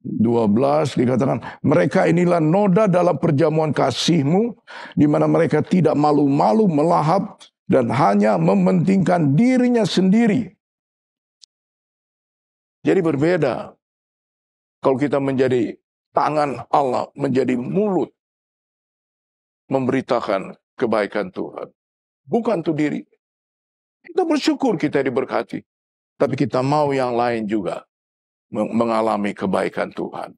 Speaker 5: 12 dikatakan, mereka inilah noda dalam perjamuan kasih-Mu, di mana mereka tidak malu-malu melahap dan hanya mementingkan dirinya sendiri. Jadi berbeda kalau kita menjadi tangan Allah, menjadi mulut memberitakan kebaikan Tuhan. Bukan untuk diri. Kita bersyukur kita diberkati. Tapi kita mau yang lain juga mengalami kebaikan Tuhan.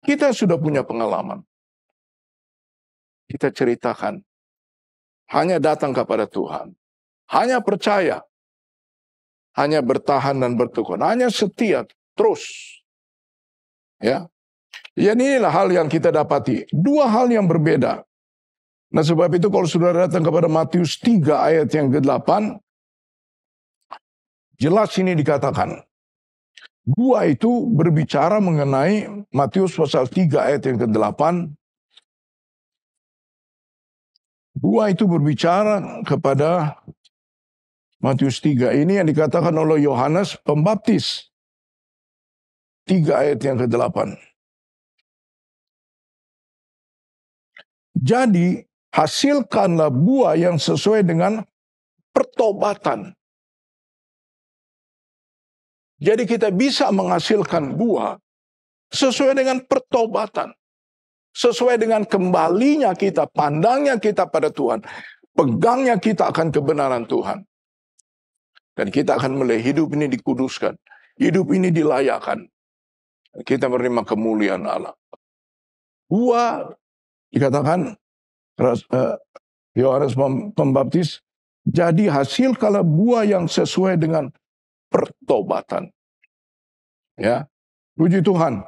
Speaker 5: Kita sudah punya pengalaman. Kita ceritakan. Hanya datang kepada Tuhan. Hanya percaya. Hanya bertahan dan bertekun. Hanya setia terus. Ya. Ya, inilah hal yang kita dapati. Dua hal yang berbeda. Nah, sebab itu kalau saudara datang kepada Matius 3 ayat yang ke-8, jelas ini dikatakan. Dua itu berbicara mengenai Matius pasal 3 ayat yang ke-8. Dua itu berbicara kepada Matius 3 ini yang dikatakan oleh Yohanes Pembaptis. 3 ayat yang ke-8. Jadi hasilkanlah buah yang sesuai dengan pertobatan. Jadi kita bisa menghasilkan buah sesuai dengan pertobatan. Sesuai dengan kembalinya kita, pandangnya kita pada Tuhan. Pegangnya kita akan kebenaran Tuhan. Dan kita akan melihat hidup ini dikuduskan. Hidup ini dilayakkan. Kita menerima kemuliaan Allah. Buah, dikatakan Yohanes Pembaptis, jadi hasilkanlah buah yang sesuai dengan pertobatan. Ya, puji Tuhan.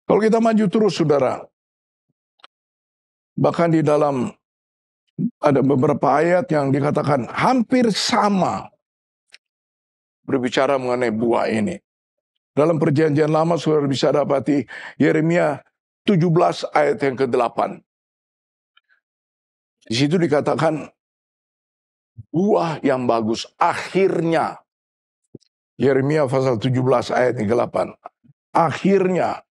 Speaker 5: Kalau kita maju terus, saudara, bahkan di dalam ada beberapa ayat yang dikatakan hampir sama berbicara mengenai buah ini. Dalam perjanjian lama saudara bisa dapati Yeremia 17 ayat yang ke-8. Di situ dikatakan buah yang bagus akhirnya. Yeremia pasal 17 ayat yang ke-8. Akhirnya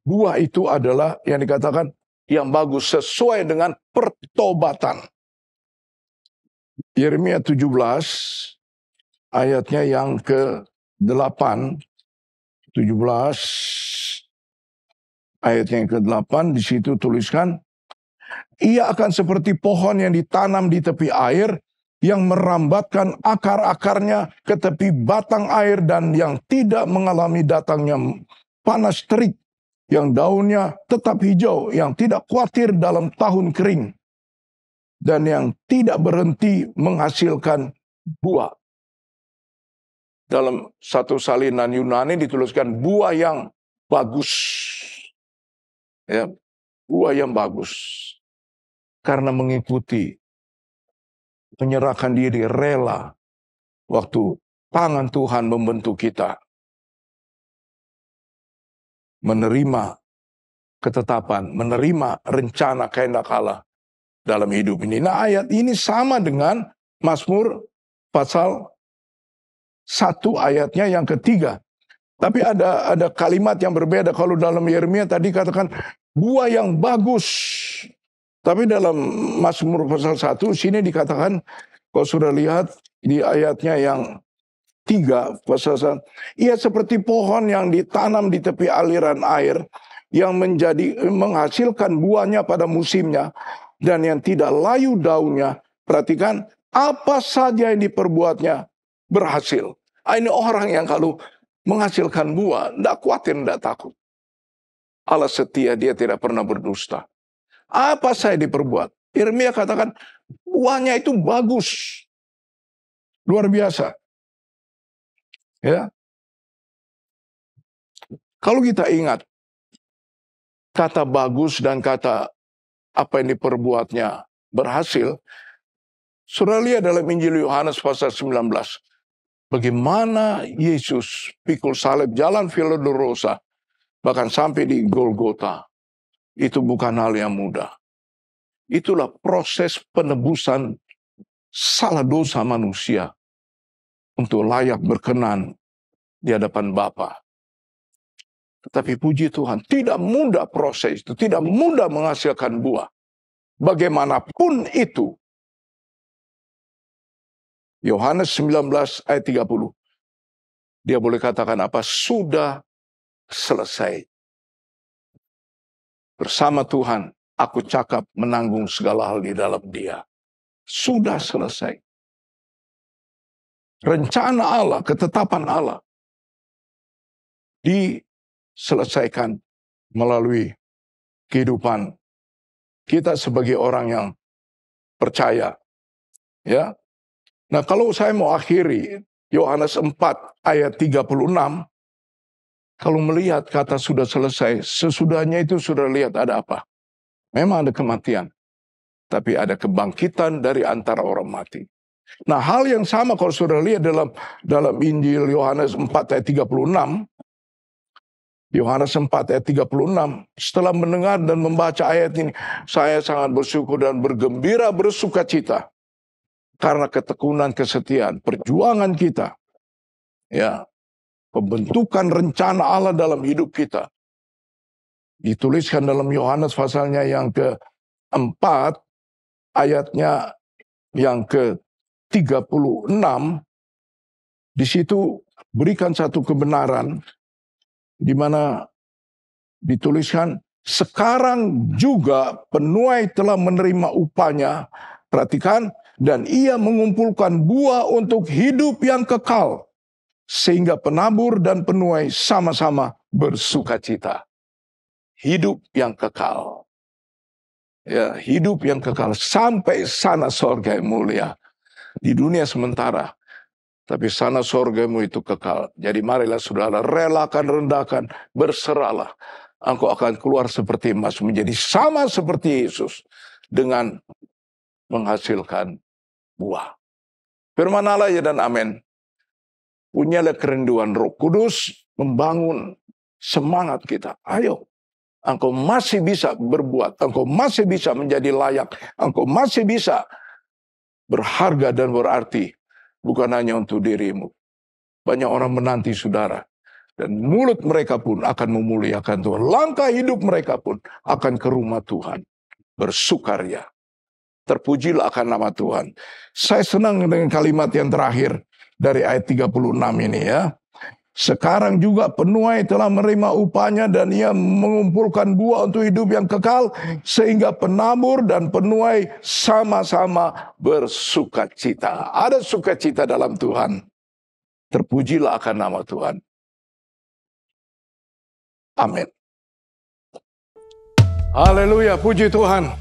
Speaker 5: buah itu adalah yang dikatakan yang bagus sesuai dengan pertobatan. Yeremia 17 ayatnya yang ke-8. 17 ayatnya yang ke-8 di situ tuliskan, ia akan seperti pohon yang ditanam di tepi air, yang merambatkan akar-akarnya ke tepi batang air dan yang tidak mengalami datangnya panas terik, yang daunnya tetap hijau, yang tidak khawatir dalam tahun kering, dan yang tidak berhenti menghasilkan buah. Dalam satu salinan Yunani dituliskan buah yang bagus. Ya, buah yang bagus. Karena mengikuti, menyerahkan diri, rela. Waktu tangan Tuhan membentuk kita. Menerima ketetapan, menerima rencana kehendak Allah dalam hidup ini. Nah, ayat ini sama dengan Mazmur pasal 1 ayatnya yang ketiga. Tapi ada kalimat yang berbeda. Kalau dalam Yeremia tadi katakan buah yang bagus. Tapi dalam Mazmur pasal 1 sini dikatakan, kalau sudah lihat di ayatnya yang 3 pasal 1, ia seperti pohon yang ditanam di tepi aliran air, yang menghasilkan buahnya pada musimnya, dan yang tidak layu daunnya. Perhatikan, apa saja yang diperbuatnya berhasil. Ini orang yang kalau menghasilkan buah, tidak khawatir, tidak takut. Allah setia, dia tidak pernah berdusta. Apa saya diperbuat? Yeremia katakan, buahnya itu bagus. Luar biasa. Ya. Kalau kita ingat, kata bagus dan kata apa yang diperbuatnya berhasil, saudara lihat dalam Injil Yohanes pasal 19. Bagaimana Yesus pikul salib jalan Via Dolorosa, bahkan sampai di Golgota. Itu bukan hal yang mudah. Itulah proses penebusan salah dosa manusia untuk layak berkenan di hadapan Bapa. Tetapi puji Tuhan, tidak mudah proses itu, tidak mudah menghasilkan buah. Bagaimanapun itu. Yohanes 19 ayat 30. Dia boleh katakan apa? Sudah selesai. Bersama Tuhan, aku cakap menanggung segala hal di dalam Dia. Sudah selesai. Rencana Allah, ketetapan Allah diselesaikan melalui kehidupan kita sebagai orang yang percaya. Ya. Nah, kalau saya mau akhiri Yohanes 4 ayat 36, kalau melihat kata sudah selesai, sesudahnya itu sudah lihat ada apa? Memang ada kematian, tapi ada kebangkitan dari antara orang mati. Nah, hal yang sama kalau sudah lihat dalam Injil Yohanes 4 ayat 36, Yohanes 4 ayat 36, setelah mendengar dan membaca ayat ini, saya sangat bersyukur dan bergembira bersukacita karena ketekunan kesetiaan, perjuangan kita, ya, pembentukan rencana Allah dalam hidup kita. Dituliskan dalam Yohanes pasalnya yang ke-4, ayatnya yang ke-36, di situ berikan satu kebenaran, di mana dituliskan, sekarang juga penuai telah menerima upahnya, perhatikan, dan ia mengumpulkan buah untuk hidup yang kekal, sehingga penabur dan penuai sama-sama bersukacita. Hidup yang kekal. Ya, hidup yang kekal sampai sana sorga yang mulia. Di dunia sementara, tapi sana sorgamu itu kekal. Jadi marilah saudara, relakan, rendahkan, berserahlah. Engkau akan keluar seperti emas, menjadi sama seperti Yesus dengan menghasilkan buah. Firman Allah ya dan amin. Punyalah kerinduan Roh Kudus membangun semangat kita. Ayo, engkau masih bisa berbuat, engkau masih bisa menjadi layak, engkau masih bisa berharga dan berarti. Bukan hanya untuk dirimu. Banyak orang menanti saudara. Dan mulut mereka pun akan memuliakan Tuhan. Langkah hidup mereka pun akan ke rumah Tuhan. Bersukaria. Terpujilah akan nama Tuhan. Saya senang dengan kalimat yang terakhir dari ayat 36 ini ya. Sekarang juga penuai telah menerima upahnya dan ia mengumpulkan buah untuk hidup yang kekal. Sehingga penabur dan penuai sama-sama bersukacita. Ada sukacita dalam Tuhan. Terpujilah akan nama Tuhan. Amin. Haleluya, puji Tuhan.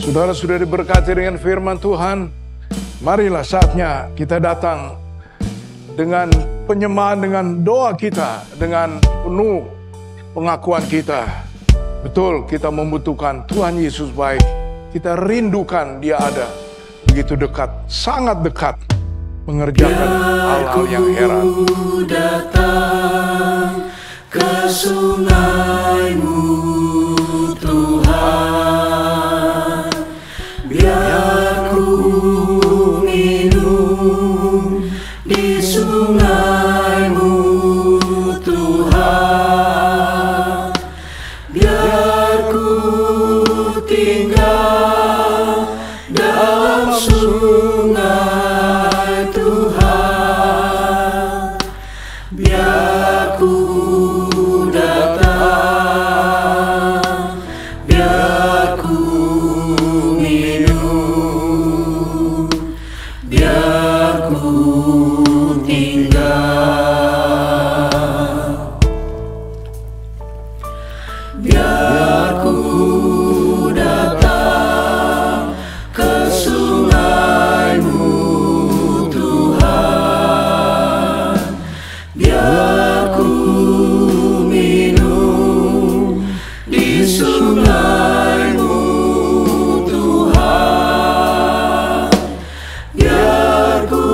Speaker 5: Saudara sudah diberkati dengan firman Tuhan. Marilah saatnya kita datang dengan penyembahan, dengan doa kita, dengan penuh pengakuan kita. Betul, kita membutuhkan Tuhan Yesus baik. Kita rindukan Dia ada begitu dekat, sangat dekat, mengerjakan hal-hal yang heran.
Speaker 2: Datang ke sungai-Mu Tuhan, biar ku minum di sungai-Mu Tuhan, biar ku tinggal dalam sungai Tuhan, biar ku datang, biar ku minum, biar ku tinggal, biar ku datang ke sungai-Mu Tuhan, biar ku minum di sungai-Mu Tuhan, biar ku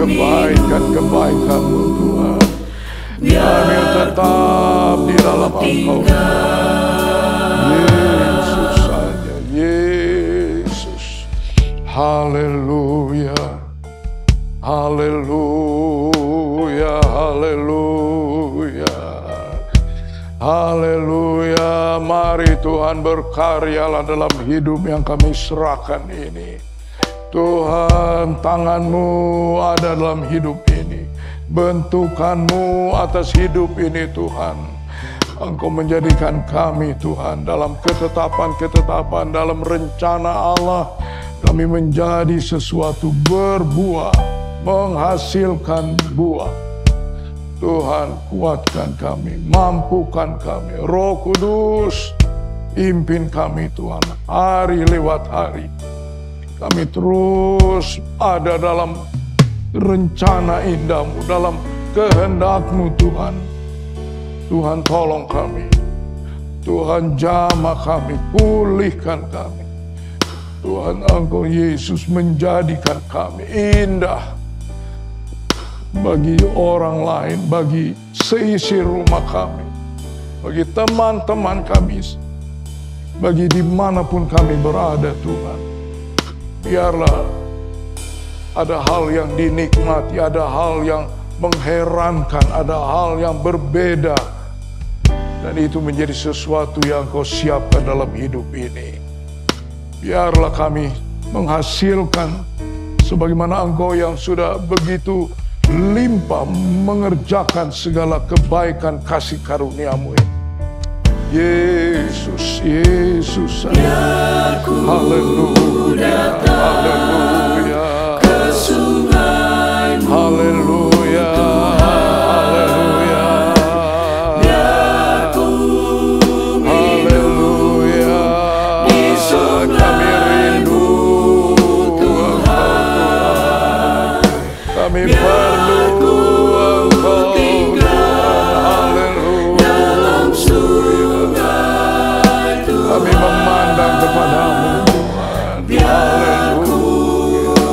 Speaker 5: kebaikan-kebaikan-Mu Tuhan. Kami tetap di dalam Engkau. Yesus saja, Yesus. Haleluya, haleluya, haleluya, haleluya. Mari Tuhan berkaryalah dalam hidup yang kami serahkan ini. Tuhan, tangan-Mu ada dalam hidup ini. Bentukan-Mu atas hidup ini Tuhan. Engkau menjadikan kami Tuhan dalam ketetapan-ketetapan, dalam rencana Allah. Kami menjadi sesuatu berbuah, menghasilkan buah. Tuhan, kuatkan kami, mampukan kami. Roh Kudus, pimpin kami Tuhan, hari lewat hari. Kami terus ada dalam rencana indah-Mu, dalam kehendak-Mu Tuhan. Tuhan, tolong kami. Tuhan, jamah kami, pulihkan kami. Tuhan, Engkau Yesus menjadikan kami indah bagi orang lain, bagi seisi rumah kami, bagi teman-teman kami, bagi dimanapun kami berada Tuhan. Biarlah ada hal yang dinikmati, ada hal yang mengherankan, ada hal yang berbeda. Dan itu menjadi sesuatu yang Kau siapkan dalam hidup ini. Biarlah kami menghasilkan sebagaimana Engkau yang sudah begitu limpah mengerjakan segala kebaikan kasih karunia-Mu ini. Yesus, Yesus, haleluya, haleluya, haleluya, haleluya, haleluya. Kami rindu Engkau, kami perlu Engkau, haleluya. Kami memandang kepadamu Tuhan, haleluya,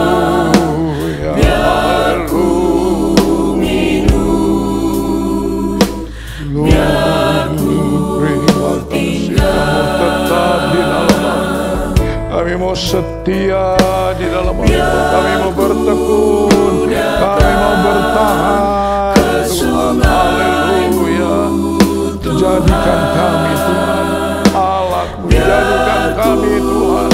Speaker 5: haleluya, haleluya. Terima kasih kamu tetap di dalam Engkau. Kami mau setia di dalam Engkau. Kami mau bertekun, kami mau bertahan Tuhan, haleluya. Jadikan kami Tuhan alat-Mu, jadikan kami Tuhan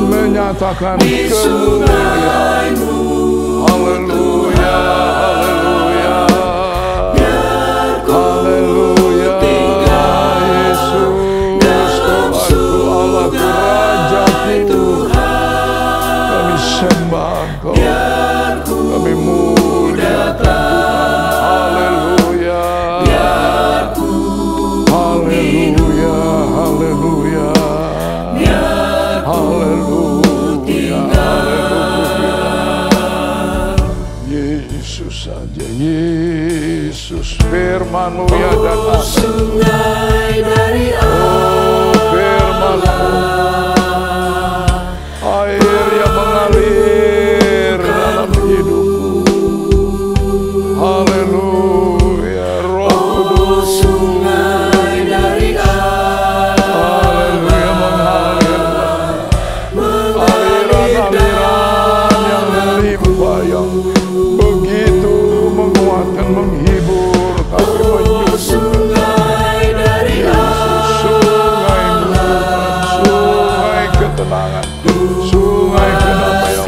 Speaker 5: menyatakan kemuliaan-Mu, haleluya, haleluya, haleluya. Yesus, Tuhanku, Allahku, Rajaku, kami sembah Engkau, kami muliakan Tuhan, haleluya, haleluya, haleluya, haleluya, haleluya. Yesus saja, Yesus, firman-Mu ya dan
Speaker 2: sungai dari
Speaker 5: firman-Mu, air yang mengalir dalam hidupku, haleluya. Roh Kudus,
Speaker 2: sungai dari
Speaker 5: haleluya, mengalir, aliran-aliran yang melimpah, yang begitu menguatkan, menghibur, kami menyusun
Speaker 2: sungai dari
Speaker 5: sungai ketenangan, sungai kedamaian,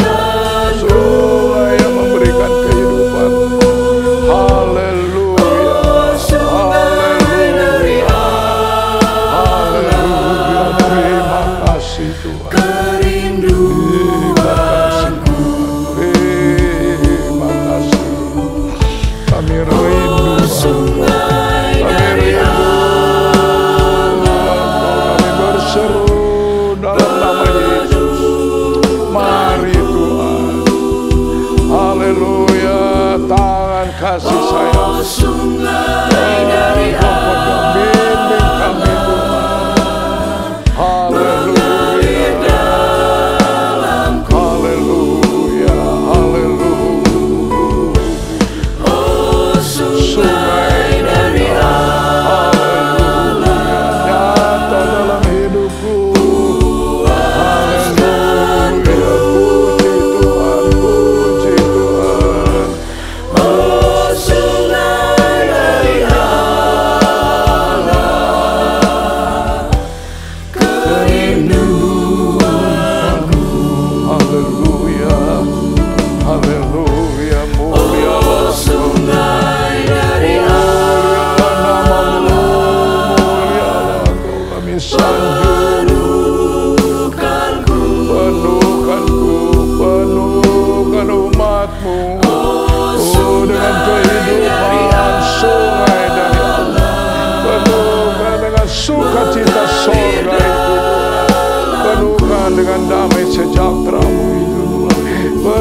Speaker 5: sungai yang memberikan kehidupan. Haleluya, haleluya, haleluya. Terima kasih Tuhan. Terima kasih Tuhan. Terima kasih. Kami rindu Engkau. Kami rindu Engkau. Kami berseru dalam nama Yesus. Mari Tuhan. Haleluya. Tangan kasih sayang. Engkau pegang, bimbing kami Tuhan. Haleluya. Haleluya.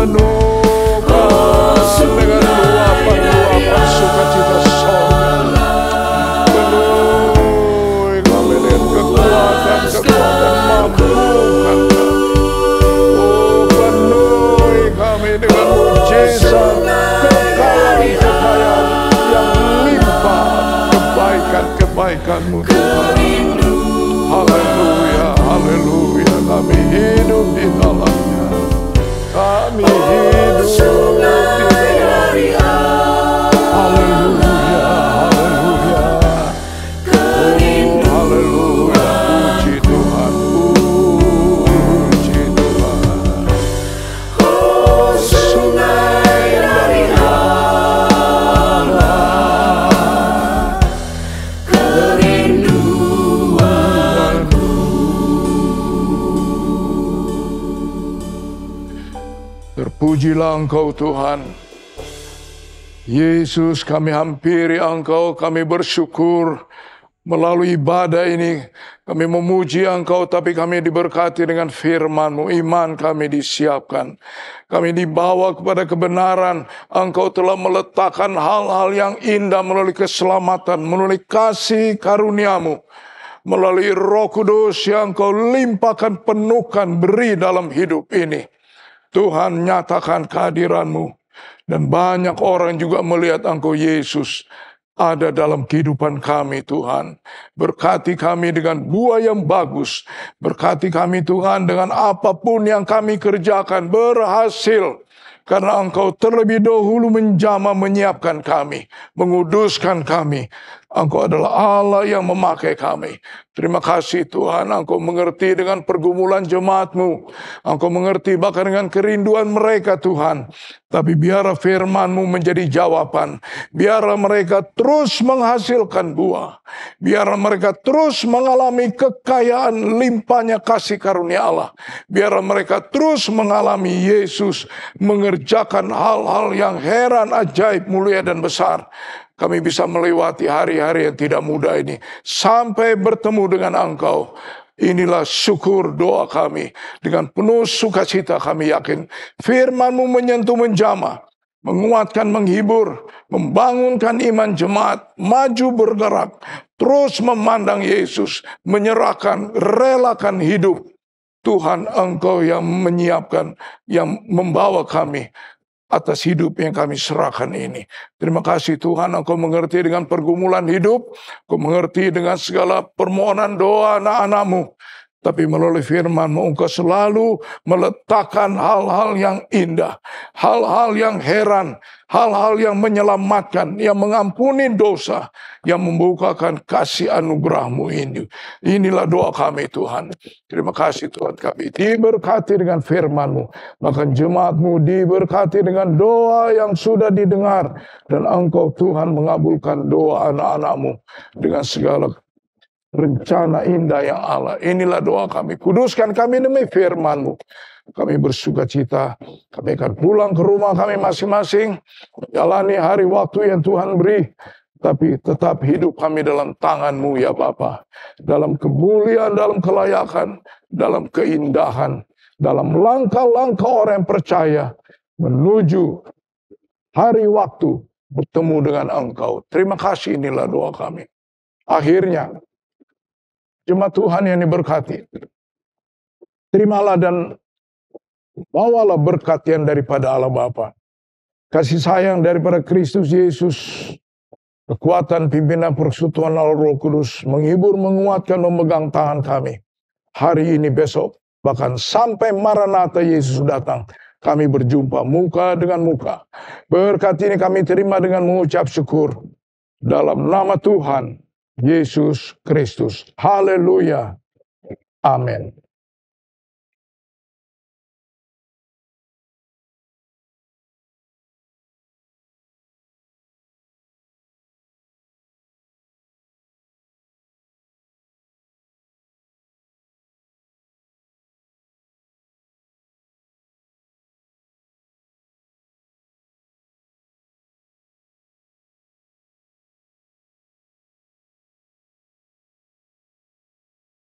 Speaker 5: penuhkan dengan luapan-luapan sukacita sorga. Penuhi kami dengan kekuatan mampukan. Oh, penuhi kami dengan mujizat kekayaan yang limpah, kebaikan-kebaikan-Mu Tuhan. Haleluya, haleluya, kami hidup di dalamnya. Kami hidup di dalamnya. Haleluya, haleluya. Oh, haleluya, puji Tuhan, puji Tuhan. Oh, sungai dari Allah, kerinduanku. Terpujilah Engkau Tuhan. Yesus, kami hampiri Engkau, kami bersyukur melalui ibadah ini. Kami memuji Engkau, tapi kami diberkati dengan firman-Mu. Iman kami disiapkan. Kami dibawa kepada kebenaran. Engkau telah meletakkan hal-hal yang indah melalui keselamatan, melalui kasih karunia-Mu. Melalui Roh Kudus yang Engkau limpahkan, penuhkan, beri dalam hidup ini. Tuhan, nyatakan kehadiran-Mu. Dan banyak orang juga melihat Engkau Yesus ada dalam kehidupan kami Tuhan. Berkati kami dengan buah yang bagus. Berkati kami Tuhan dengan apapun yang kami kerjakan berhasil. Karena Engkau terlebih dahulu menjamah menyiapkan kami. Menguduskan kami. Engkau adalah Allah yang memakai kami. Terima kasih Tuhan, Engkau mengerti dengan pergumulan jemaat-Mu. Engkau mengerti bahkan dengan kerinduan mereka Tuhan. Tapi biarlah firman-Mu menjadi jawaban. Biarlah mereka terus menghasilkan buah. Biarlah mereka terus mengalami kekayaan limpahnya kasih karunia Allah. Biarlah mereka terus mengalami Yesus mengerjakan hal-hal yang heran, ajaib, mulia dan besar. Kami bisa melewati hari-hari yang tidak mudah ini sampai bertemu dengan Engkau. Inilah syukur doa kami. Dengan penuh sukacita kami yakin firman-Mu menyentuh menjamah, menguatkan, menghibur, membangunkan iman jemaat, maju bergerak, terus memandang Yesus, menyerahkan, relakan hidup. Tuhan, Engkau yang menyiapkan, yang membawa kami atas hidup yang kami serahkan ini. Terima kasih Tuhan, Engkau mengerti dengan pergumulan hidup, Engkau mengerti dengan segala permohonan doa anak-anak-Mu. Tapi melalui firman-Mu, Engkau selalu meletakkan hal-hal yang indah, hal-hal yang heran, hal-hal yang menyelamatkan, yang mengampuni dosa, yang membukakan kasih anugerah-Mu ini. Inilah doa kami Tuhan. Terima kasih Tuhan, kami diberkati dengan firman-Mu. Bahkan jemaat-Mu diberkati dengan doa yang sudah didengar. Dan Engkau Tuhan mengabulkan doa anak-anak-Mu dengan segala rencana indah yang Allah. Inilah doa kami. Kuduskan kami demi firman-Mu. Kami bersuka cita. Kami akan pulang ke rumah kami masing-masing. Jalani hari waktu yang Tuhan beri. Tapi tetap hidup kami dalam tangan-Mu ya Bapa. Dalam kemuliaan, dalam kelayakan, dalam keindahan. Dalam langkah-langkah orang yang percaya. Menuju hari waktu bertemu dengan Engkau. Terima kasih, inilah doa kami. Akhirnya, jemaat Tuhan yang diberkati, terimalah dan bawalah berkat yang daripada Allah Bapa, kasih sayang daripada Kristus Yesus, kekuatan pimpinan persekutuan Allah Roh Kudus, menghibur, menguatkan, memegang tangan kami, hari ini, besok, bahkan sampai Maranatha Yesus datang, kami berjumpa muka dengan muka. Berkat ini kami terima dengan mengucap syukur, dalam nama Tuhan Yesus Kristus. Haleluya. Amin.